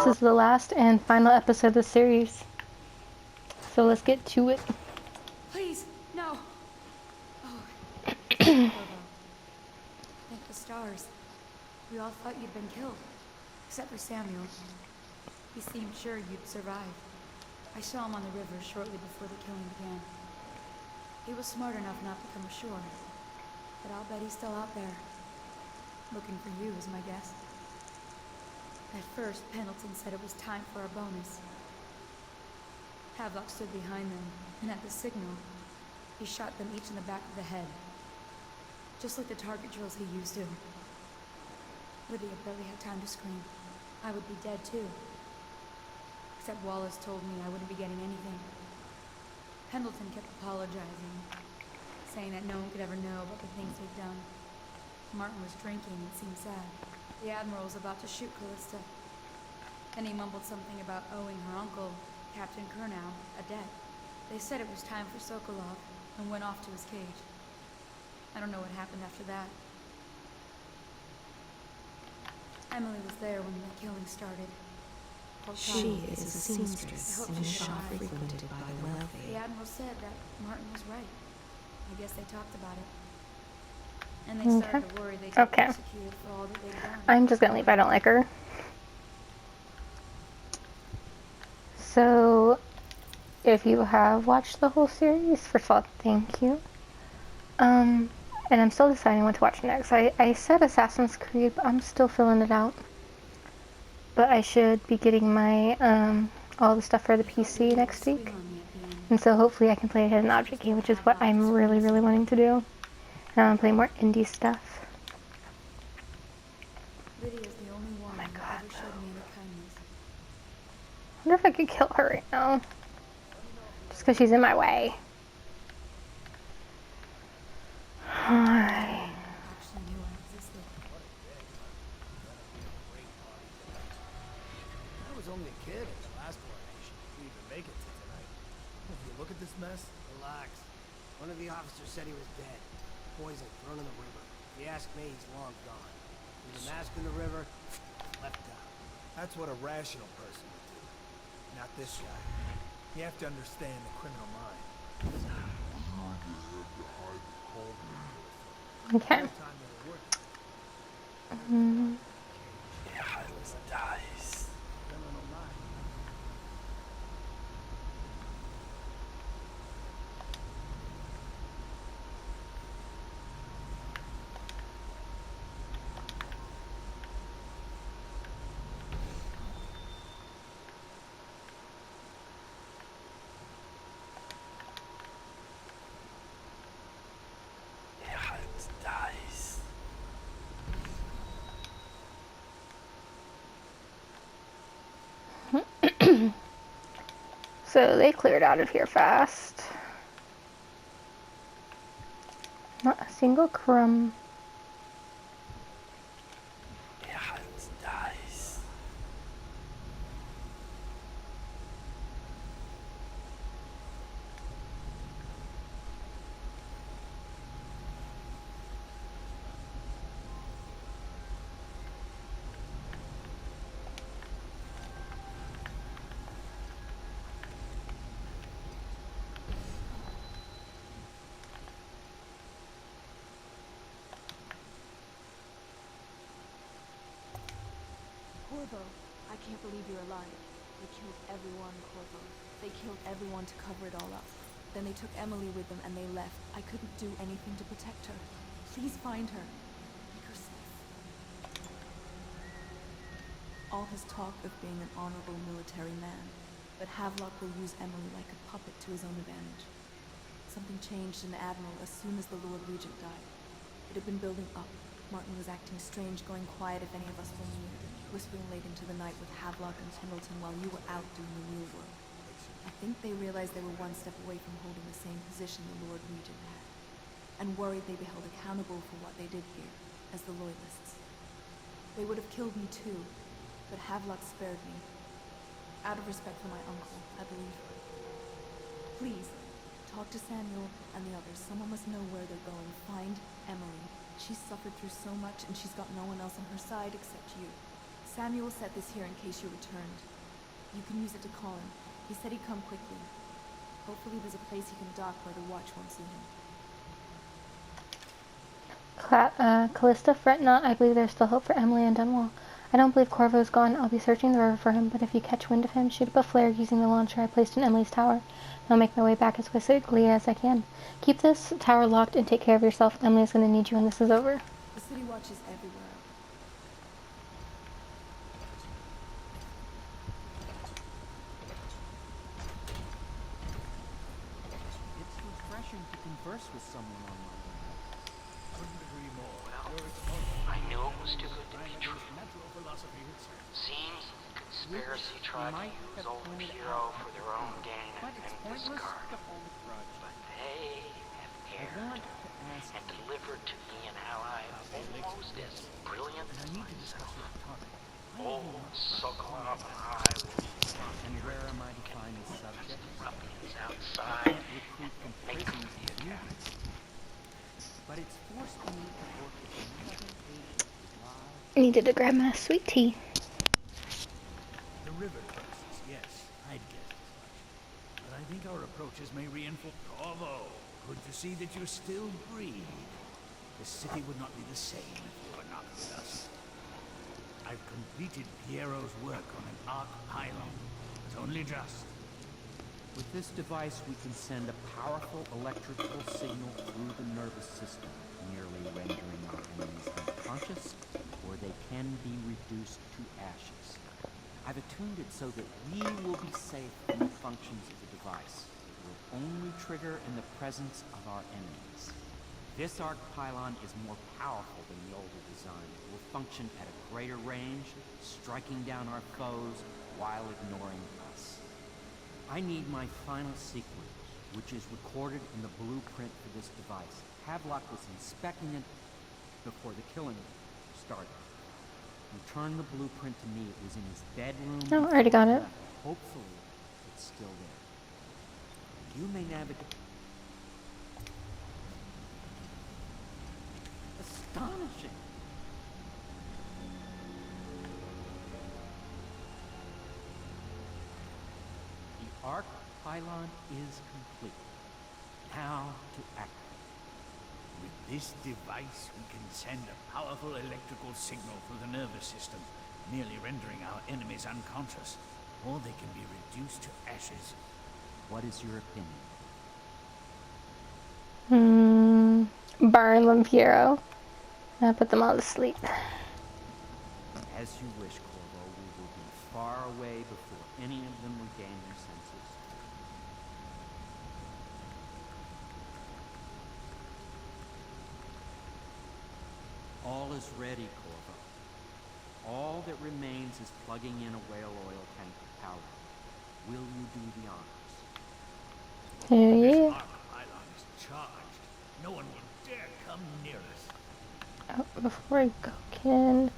this is the last and final episode of the series. So let's get to it. Please, no. Oh, thank the stars. We all thought you'd been killed, except for Samuel. He seemed sure you'd survive. I saw him on the river shortly before the killing began. He was smart enough not to come ashore, but I'll bet he's still out there. Looking for you is my guess. At first, Pendleton said it was time for our bonus. Havelock stood behind them, and at the signal, he shot them each in the back of the head. Just like the target drills he used to. Lydia barely had time to scream. I would be dead too. Except Wallace told me I wouldn't be getting anything. Pendleton kept apologizing, saying that no one could ever know about the things they'd done. Martin was drinking and seemed sad. The Admiral was about to shoot Callista. Then he mumbled something about owing her uncle, Captain Kurnow, a debt. They said it was time for Sokolov and went off to his cage. I don't know what happened after that. Emily was there when the killing started. She is a seamstress in a shop frequented by the wealthy. The Admiral said that Martin was right. I guess they talked about it. And they started to worry they could be executed for all that they've done. I'm just gonna leave. I don't like her. So, if you have watched the whole series, first of all, thank you. And I'm still deciding what to watch next. I said Assassin's Creed, but I'm still filling it out. But I should be getting my, all the stuff for the PC next week. And so hopefully I can play a hidden object game, which is what I'm really, really wanting to do. And I want to play more indie stuff. Lydia's the only one who ever showed me any kindness. I wonder if I could kill her right now. Just because she's in my way. Hi. I was only a kid at the last coronation. We even make it to tonight. If you look at this mess, relax. One of the officers said he was dead. Poison thrown in the river. If you ask me, he's long gone. With the mask in the river, left out. that's what a rational person would do. Not this guy. You have to understand the criminal mind. Okay. So they cleared out of here fast. Not a single crumb. Corvo, I can't believe you're alive. They killed everyone, Corvo. They killed everyone to cover it all up. Then they took Emily with them and they left. I couldn't do anything to protect her. Please find her. Make her safe. All his talk of being an honorable military man, but Havelock will use Emily like a puppet to his own advantage. Something changed in the Admiral as soon as the Lord Regent died. It had been building up. Martin was acting strange, going quiet if any of us were near, whispering late into the night with Havelock and Pendleton while you were out doing the real work. I think they realized they were one step away from holding the same position the Lord Regent had, and worried they'd be held accountable for what they did here, as the Loyalists. They would have killed me too, but Havelock spared me. Out of respect for my uncle, I believe. Please, talk to Samuel and the others. Someone must know where they're going. Find Emily. She's suffered through so much, and she's got no one else on her side except you. Samuel set this here in case you returned. You can use it to call him. He said he'd come quickly. Hopefully there's a place he can dock where the watch won't see him. Callista, fret not. I believe there's still hope for Emily and Dunwall. I don't believe Corvo's gone. I'll be searching the river for him, but if you catch wind of him, shoot up a flare using the launcher I placed in Emily's tower. I'll make my way back as quickly as I can. Keep this tower locked and take care of yourself. Emily's going to need you when this is over. The city watch is everywhere. It's refreshing to converse with someone online. Couldn't agree more. I knew it was too good to be true. Seems the conspiracy tried to use old Piero for their own gain But and it's pointless discard. to hold a grudge. But they have I want cared to ask and delivered to me an ally almost as brilliant as myself. Oh, Sokolov and I will and where am I to find the subject? ruffians outside. Recruit from prisons and youth. But it's forced me to work with another agent live. Needed to grab my sweet tea. The river crisis, yes, I'd guessed as much. But I think our approaches may reinforce... Bravo! Good to see that you still breathe. The city would not be the same if you were not with us. I've completed Piero's work on an arc pylon. It's only just. With this device, we can send a powerful electrical signal through the nervous system, nearly rendering our enemies unconscious, or they can be reduced to ashes. I've attuned it so that we will be safe from the functions of the device. It will only trigger in the presence of our enemies. This arc pylon is more powerful than the older design. It will function at a greater range, striking down our foes while ignoring us. I need my final sequence, which is recorded in the blueprint for this device. Havelock was inspecting it before the killing started. Returned the blueprint to me. It was in his bedroom. Oh, I already got it. Hopefully, it's still there. You may navigate. Astonishing. The arc pylon is complete. Now to activate. With this device, we can send a powerful electrical signal through the nervous system, nearly rendering our enemies unconscious, or they can be reduced to ashes. What is your opinion? Burn them, Piero. I put them all to sleep. As you wish, Corvo. We will be far away before any of them regain their senses. All is ready, Corvo. All that remains is plugging in a whale oil tank of power. Will you do the honors? Hell This yeah. arc pylon is charged. No one will dare come near us. Oh, before I go, can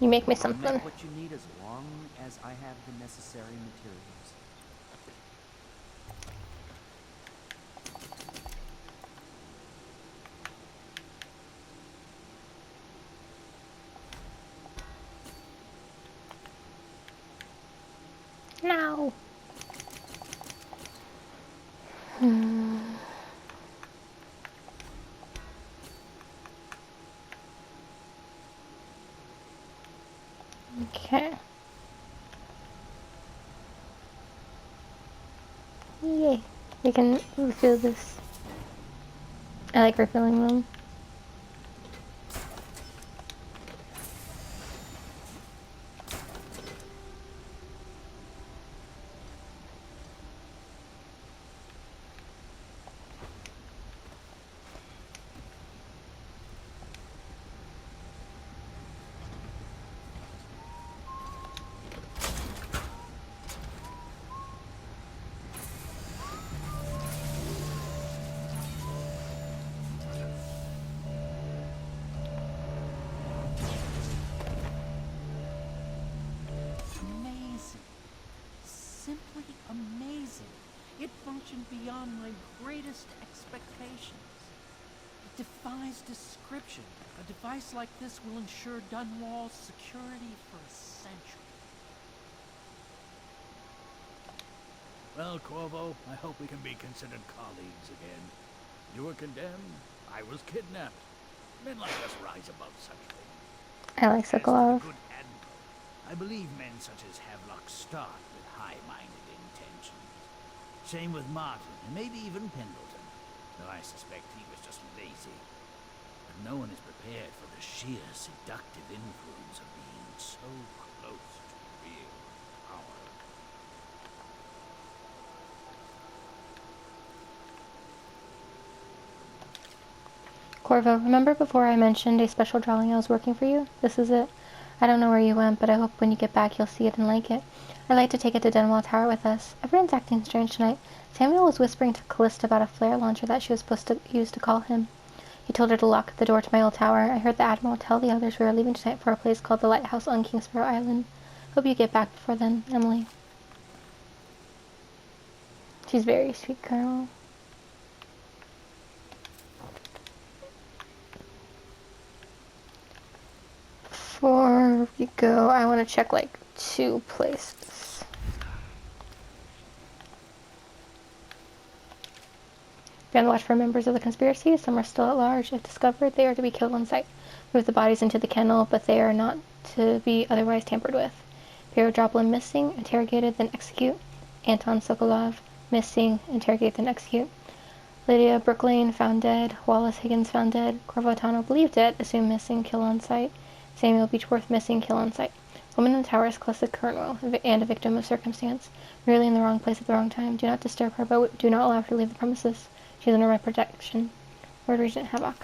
you make me I'll something? make what you need as long as I have the necessary materials. Now. Okay. Yay. We can refill this. I like refilling them. Amazing. Simply amazing. It functioned beyond my greatest expectations. It defies description. A device like this will ensure Dunwall's security for a century. Well, Corvo, I hope we can be considered colleagues again. You were condemned, I was kidnapped. Men like us rise above such things. I like As to the Sokolov. good admiral, I believe men such as Havelock start with high-minded intentions. Same with Martin, and maybe even Pendleton, though I suspect he was just lazy. But no one is prepared for the sheer seductive influence of being so close to real power. Corvo, remember before I mentioned a special drawing I was working for you? This is it. I don't know where you went, but I hope when you get back you'll see it and like it. I'd like to take it to Dunwall Tower with us. Everyone's acting strange tonight. Samuel was whispering to Callista about a flare launcher that she was supposed to use to call him. He told her to lock the door to my old tower. I heard the Admiral tell the others we are leaving tonight for a place called the Lighthouse on Kingsborough Island. Hope you get back before then, Emily. She's very sweet, Colonel. Before we go, I want to check like 2 places. Be on the watch for members of the conspiracy. Some are still at large. If discovered, they are to be killed on sight. Move the bodies into the kennel, but they are not to be otherwise tampered with. Piero Joplin missing, interrogated, then execute. Anton Sokolov missing, interrogate, then execute. Lydia Brooklane found dead. Wallace Higgins found dead. Corvotano believed dead, assumed missing, kill on sight. Samuel Beechworth missing, kill on sight. Woman in the tower is Callista Kernwell, and a victim of circumstance. Merely in the wrong place at the wrong time. Do not disturb her, but do not allow her to leave the premises. She is under my protection. Lord Regent Havok.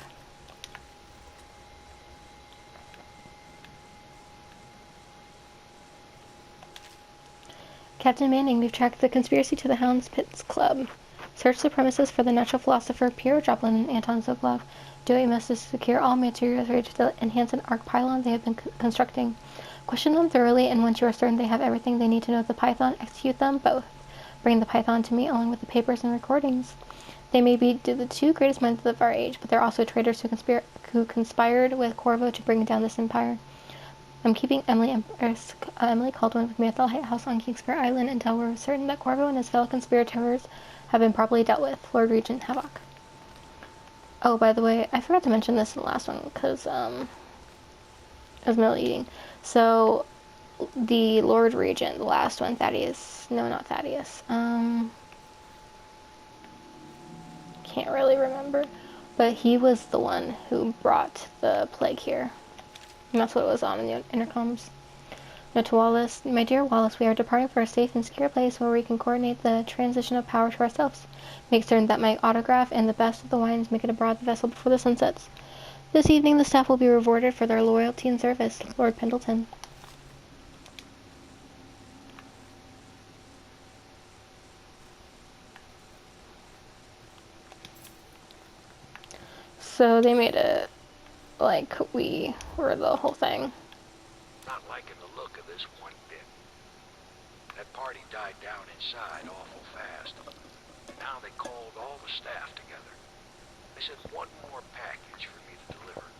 Captain Manning, we've tracked the conspiracy to the Hounds Pits Club. Search the premises for the natural philosopher Piero Joplin and Anton Sokolov. Do what you must to secure all materials ready to enhance an arc pylon they have been constructing. Question them thoroughly, and once you are certain they have everything they need to know the Python, execute them both. Bring the Python to me along with the papers and recordings. They may be the 2 greatest minds of our age, but they're also traitors who conspired with Corvo to bring down this empire. I'm keeping Emily Caldwell with me at the Lighthouse on Kingsborough Island until we're certain that Corvo and his fellow conspirators have been properly dealt with. Lord Regent Havok. Oh, by the way, I forgot to mention this in the last one because I was middle eating. So, the Lord Regent, the last one, Thaddeus. No, not Thaddeus. Can't really remember. But he was the one who brought the plague here. And that's what it was on in the intercoms. Note to Wallace, my dear Wallace, we are departing for a safe and secure place where we can coordinate the transition of power to ourselves. Make certain that my autograph and the best of the wines make it aboard the vessel before the sun sets. This evening the staff will be rewarded for their loyalty and service. Lord Pendleton. So they made it like we were the whole thing. Not liking the look of this one bit. That party died down inside awful fast. Now they called all the staff together. They said one more package for me to deliver.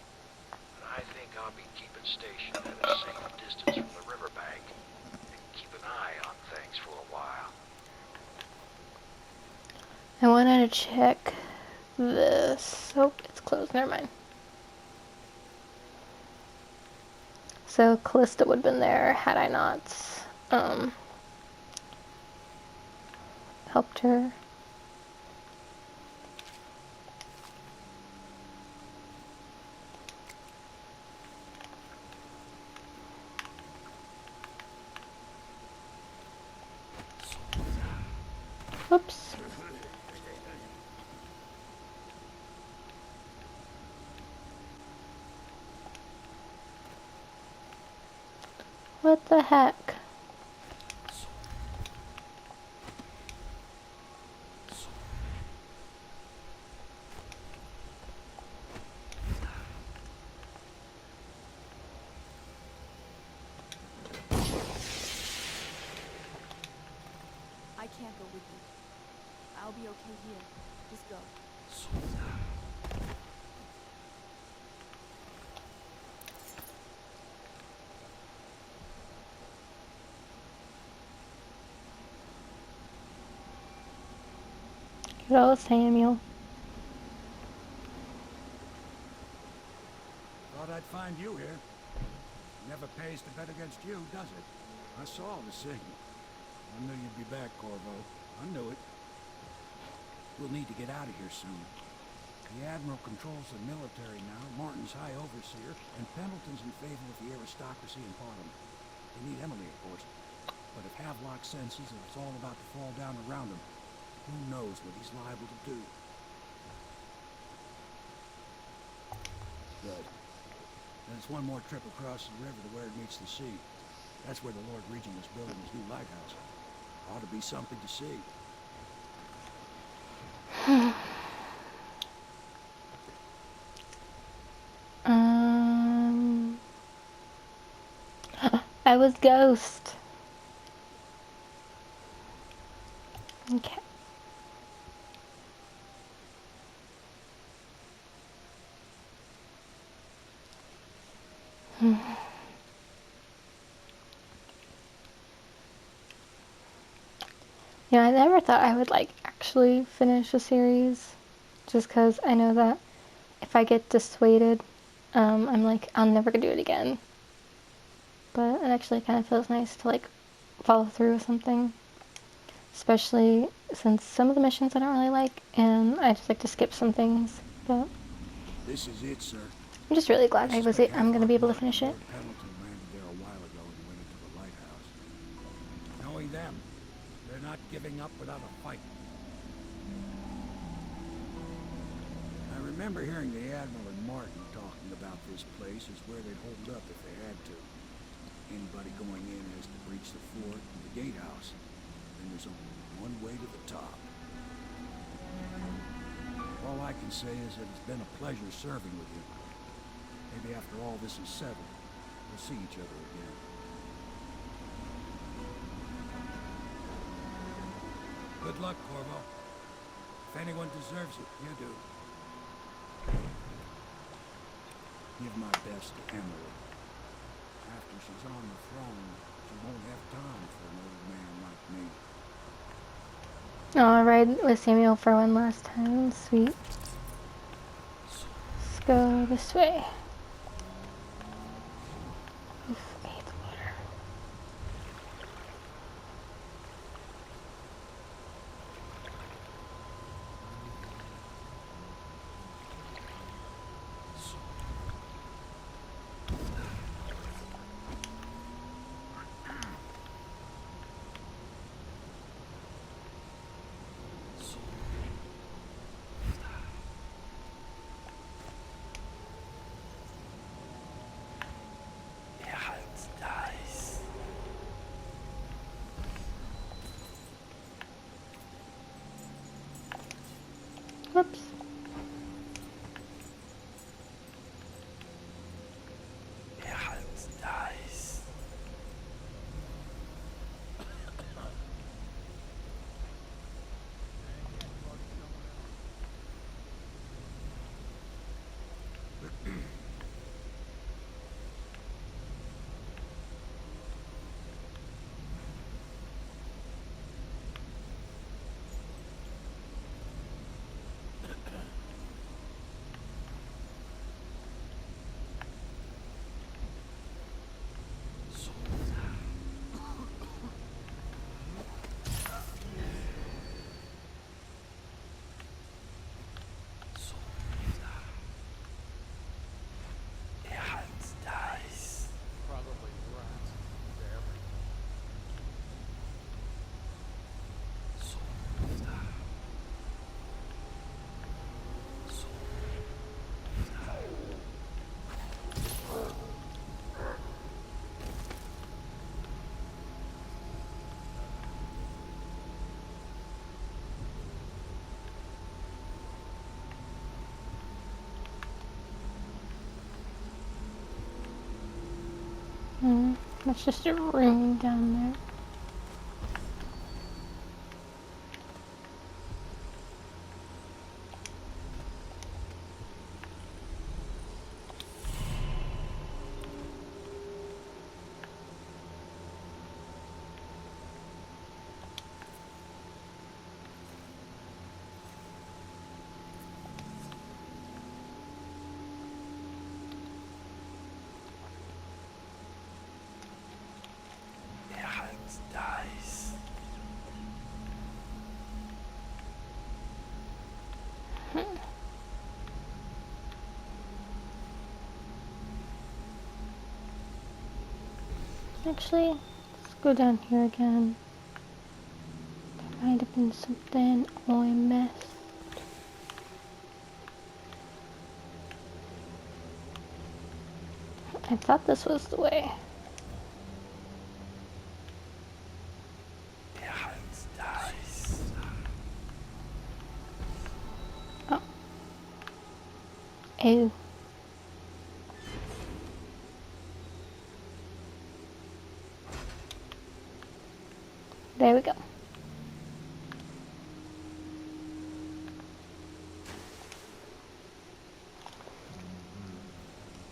And I think I'll be keeping station at a safe distance from the riverbank and keep an eye on things for a while. I wanted to check this. Oh, it's closed. Never mind. So Callista would have been there had I not helped her. Oops. What the heck? I can't go with you. I'll be okay here. Just go. Hello, Samuel. Thought I'd find you here. Never pays to bet against you, does it? I saw the signal. I knew you'd be back, Corvo. I knew it. We'll need to get out of here soon. The Admiral controls the military now, Martin's High Overseer, and Pendleton's in favor of the aristocracy in Parliament. They need Emily, of course. But if Havelock senses that it's all about to fall down around him, who knows what he's liable to do? Good. There's one more trip across the river to where it meets the sea. That's where the Lord Regent is building his new lighthouse. Ought to be something to see. I was Ghost. Okay. Yeah, I never thought I would like actually finish a series, just because I know that if I get dissuaded, I'm like, I'm never gonna do it again. But it actually kind of feels nice to like follow through with something, especially since some of the missions I don't really like, and I just like to skip some things. But This is it, sir. I'm just really glad I I was suspect I'm gonna be able to Havelock finish Martin it. and Lord Pendleton landed there a while ago and went into the lighthouse. Knowing them, they're not giving up without a fight. I remember hearing the Admiral and Martin talking about this place as where they'd hold up if they had to. Anybody going in has to breach the fort and the gatehouse. Then there's only one way to the top. All I can say is that it's been a pleasure serving with you. Maybe after all this is settled, we'll see each other again. Good luck, Corvo. If anyone deserves it, you do. Give my best to Emily. After she's on the throne, she won't have time for an old man like me. Oh, I'll ride with Samuel for one last time. Sweet. Let's go this way. Oof, I hate the water. Whoops. That's just a room down there. Actually, let's go down here again. There might have been something I missed. I thought this was the way. Oh. Ew. There we go. I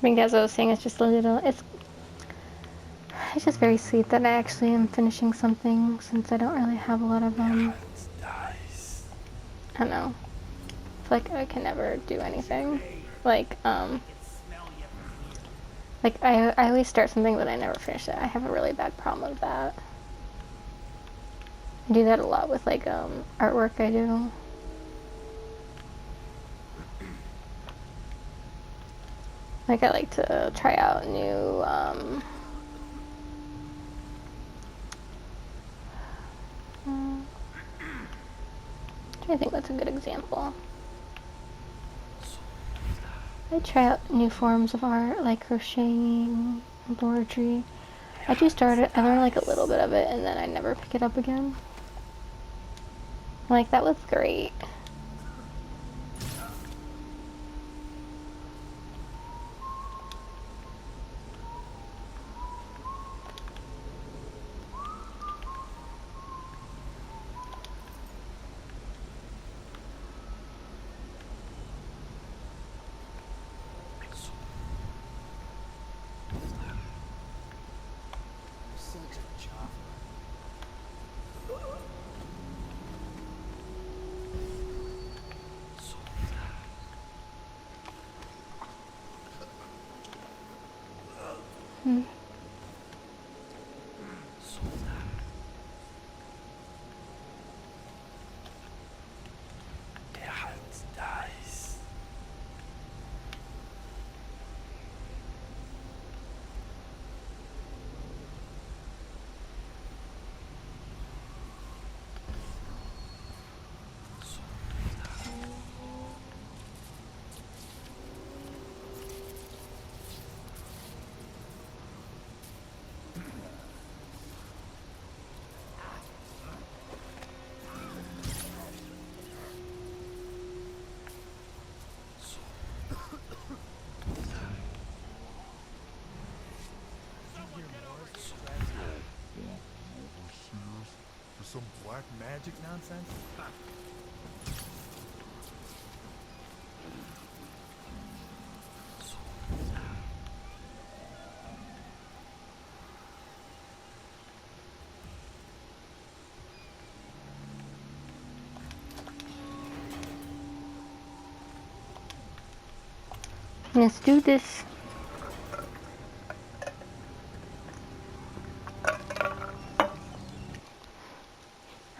think as I was saying, it's just a little, it's just very sweet that I actually am finishing something since I don't really have a lot of, I don't know. It's like I can never do anything. Like I always start something but I never finish it. I have a really bad problem with that. I do that a lot with like artwork I do. Like I like to try out new I think that's a good example. I try out new forms of art like crocheting, embroidery. I do start it, I learn like a little bit of it and then I never pick it up again. Like that was great. Such a chopper. Hmm. For some black magic nonsense? Let's do this.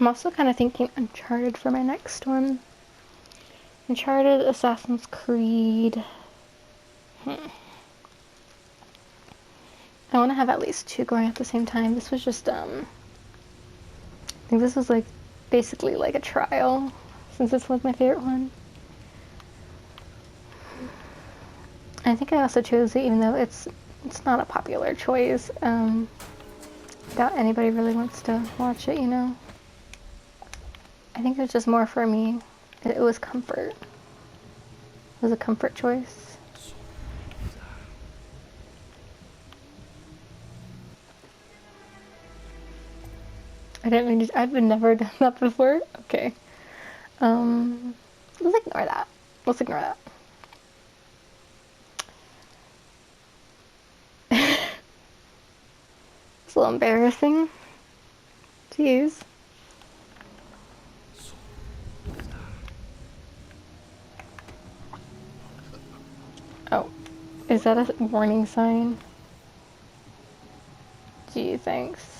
I'm also kind of thinking Uncharted for my next one. Uncharted, Assassin's Creed. I want to have at least two going at the same time. This was just, I think this was like basically like a trial since this was my favorite one. I think I also chose it even though it's not a popular choice. Doubt anybody really wants to watch it, you know. I think it was just more for me. It was comfort. It was a comfort choice. I didn't mean to, I've never done that before. Okay. Let's ignore that. Let's ignore that. It's a little embarrassing. Jeez. Oh, is that a warning sign? Gee, thanks.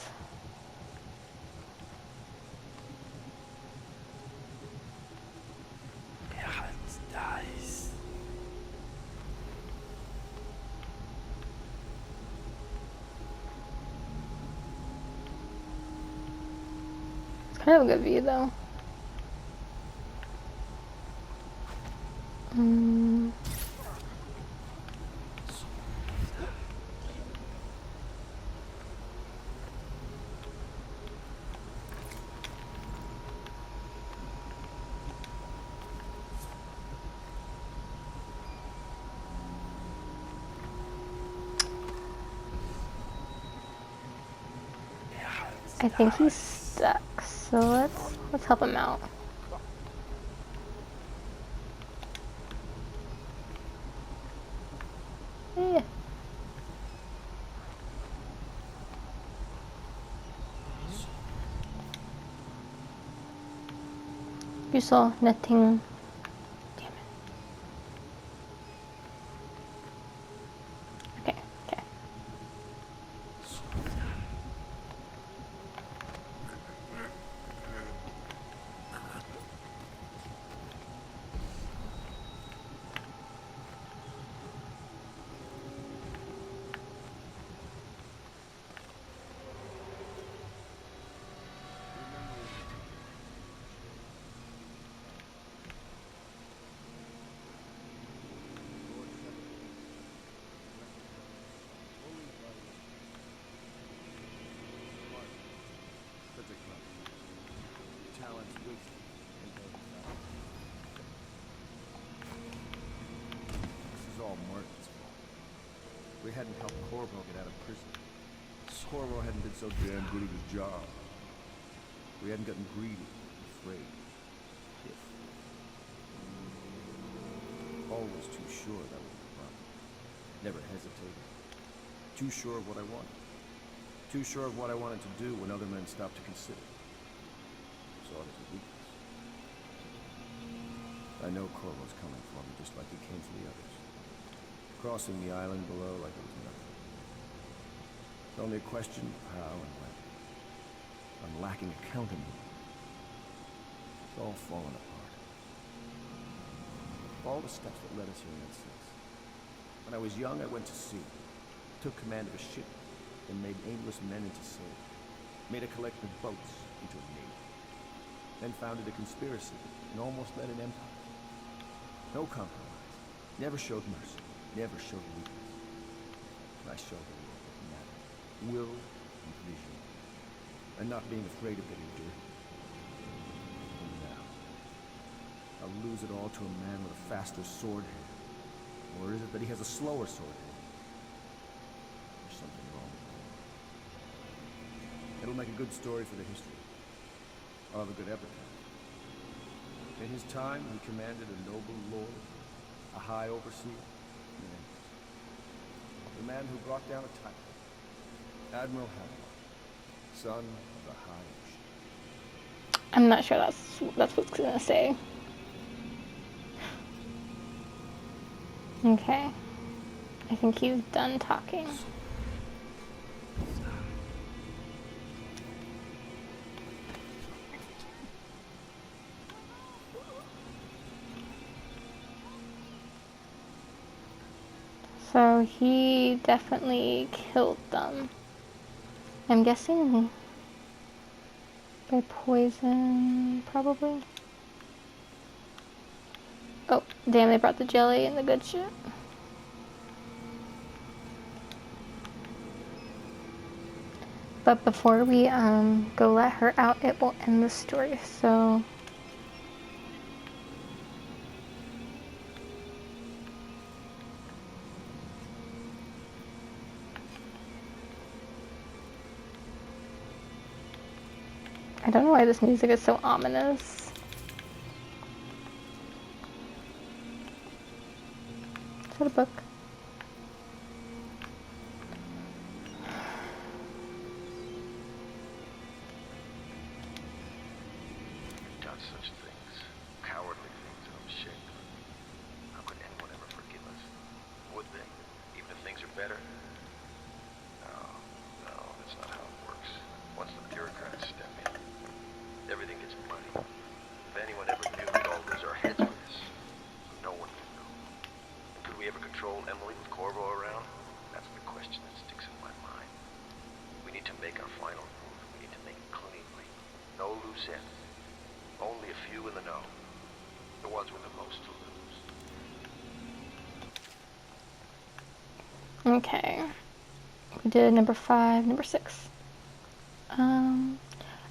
I have a good view though. I think he's stuck, so let's help him out. Yeah. You saw nothing. Damn it. Okay, okay. We hadn't helped Corvo get out of prison. Corvo hadn't been so damn good at his job. We hadn't gotten greedy, afraid. If. Always too sure that was the problem. Never hesitated. Too sure of what I wanted. Too sure of what I wanted to do when other men stopped to consider. Saw it as a weakness. I know Corvo's coming for me just like he came for the others. Crossing the island below like it was nothing. It's only a question of how and when. I'm lacking accountability. It's all falling apart. All the steps that led us here made sense. When I was young, I went to sea. Took command of a ship, and made aimless men into sailors. Made a collection of boats into a navy. Then founded a conspiracy, and almost led an empire. No compromise. Never showed mercy. Never showed weakness. I showed them what mattered. Will and vision. And not being afraid of getting dirty. And now, I'll lose it all to a man with a faster sword hand. Or is it that he has a slower sword hand? There's something wrong with him. It'll make a good story for the history. I'll have a good epitaph. In his time, he commanded a noble lord, a high overseer, the man who brought down a titan, Admiral Hamilton, son of the High Ocean. I'm not sure that's what it's gonna say. Okay. I think he's done talking. So he definitely killed them. I'm guessing by poison, probably. Oh, damn, they brought the jelly and the good shit. But before we go let her out, it will end the story, so... I don't know why this music is so ominous. Is that a book? You've done such things. Cowardly things, and I'm ashamed of it. How could anyone ever forgive us? Would they? Even if things are better? No, that's not how it works. Once the bureaucrats step in, everything gets muddy. If anyone ever knew, we'd all lose our heads for this. No one would know. And could we ever control Emily with Corvo around? That's the question that sticks in my mind. We need to make our final move. We need to make it cleanly. No loose ends. in the know. The ones with the most to lose. Okay. We did number 5, number 6.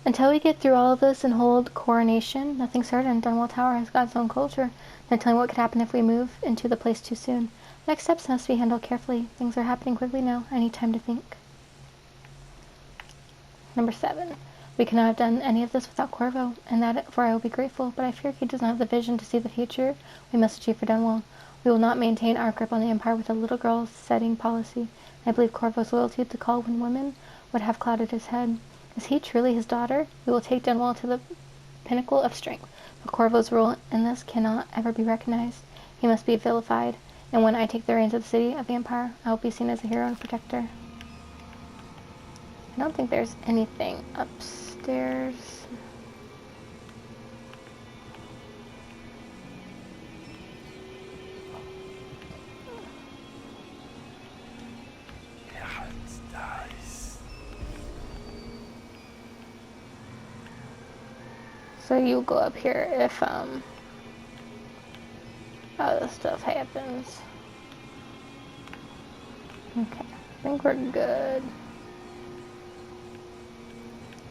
Until we get through all of this and hold coronation, nothing's certain. Dunwall Tower has got its own culture. No telling what could happen if we move into the place too soon. Next steps must be handled carefully. Things are happening quickly now. I need time to think. Number 7. We could not have done any of this without Corvo, and that for I will be grateful, but I fear he does not have the vision to see the future we must achieve for Dunwall. We will not maintain our grip on the Empire with a little girl setting policy. I believe Corvo's loyalty to the Colwyn women would have clouded his head. Is he truly his daughter? We will take Dunwall to the pinnacle of strength, but Corvo's role in this cannot ever be recognized. He must be vilified, and when I take the reins of the city of the Empire, I will be seen as a hero and protector. I don't think there's anything upstairs. So you'll go up here if other stuff happens. Okay, I think we're good.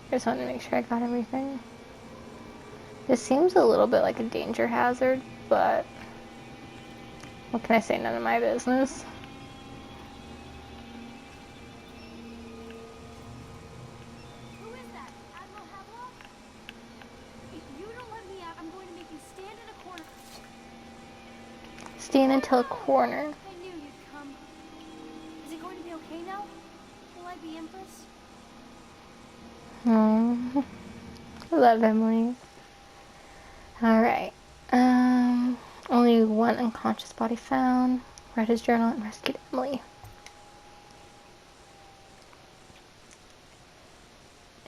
I just wanted to make sure I got everything. This seems a little bit like a danger hazard, but what can I say? None of my business. Who is that? Admiral Havelock? If you don't let me out, I'm going to make you stand in a corner. Stand until a corner. I knew you'd come. Is it going to be okay now? Will I be Empress? Oh, I love Emily. Alright. Only one unconscious body found. Read his journal and rescued Emily.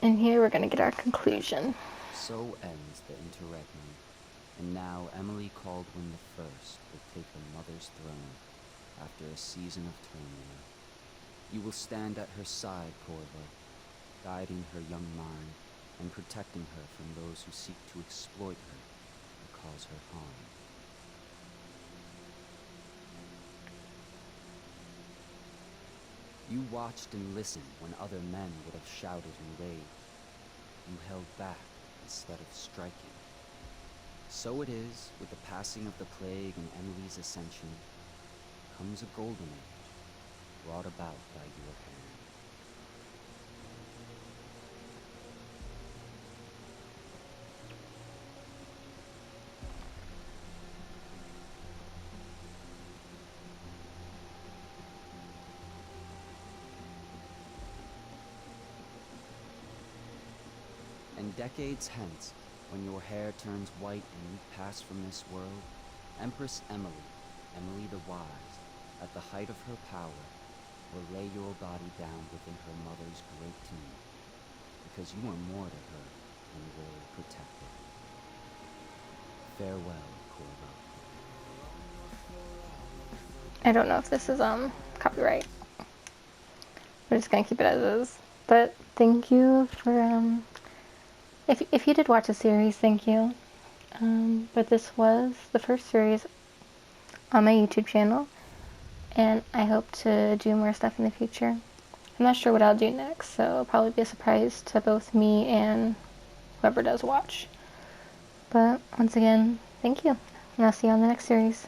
And here we're gonna get our conclusion. So ends the interregnum, and now Emily Caldwin I will take her mother's throne after a season of turmoil. You will stand at her side, Corvo, guiding her young mind and protecting her from those who seek to exploit her and cause her harm. You watched and listened when other men would have shouted and raved. You held back instead of striking. So it is with the passing of the plague and Emily's ascension, comes a golden age brought about by your hand. And decades hence, when your hair turns white and you pass from this world, Empress Emily, Emily the Wise, at the height of her power, will lay your body down within her mother's great tomb, because you are more to her than royal protector. Farewell, Corvo. I don't know if this is copyright. We're just gonna keep it as is. But thank you for if you did watch the series, thank you. But this was the first series on my YouTube channel, and I hope to do more stuff in the future. I'm not sure what I'll do next, so it'll probably be a surprise to both me and whoever does watch. But once again, thank you, and I'll see you on the next series.